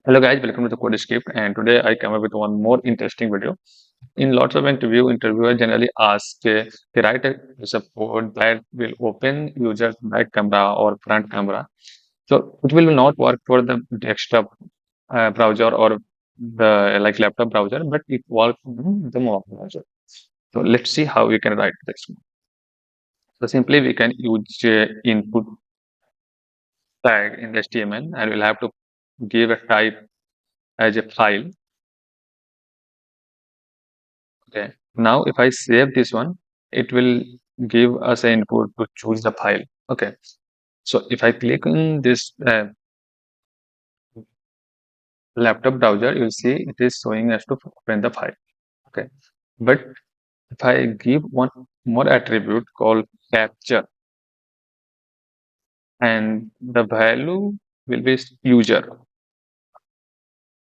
Hello guys, welcome to the Code Script, and today I come up with one more interesting video. In lots of interviewer generally ask to write a support that will open user's back camera or front camera. So it will not work for the desktop browser or the like laptop browser, but it works on the mobile browser. So let's see how we can write this. So simply we can use input tag in HTML, and we'll have to give a type as a file. Okay. Now, if I save this one, it will give us an input to choose the file. Okay. So if I click on this laptop browser, you'll see it is showing us to open the file. Okay. But if I give one more attribute called capture, and the value will be user.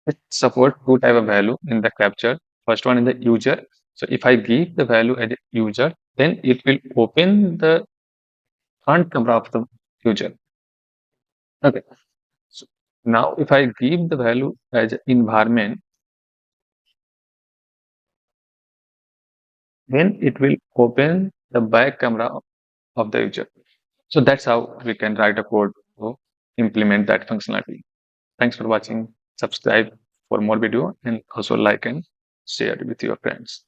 It support two type of value in the capture. First one is the user. So if I give the value as a user, then it will open the front camera of the user. Okay. So now if I give the value as environment, then it will open the back camera of the user. So that's how we can write a code to implement that functionality. Thanks for watching. Subscribe for more video and also like and share with your friends.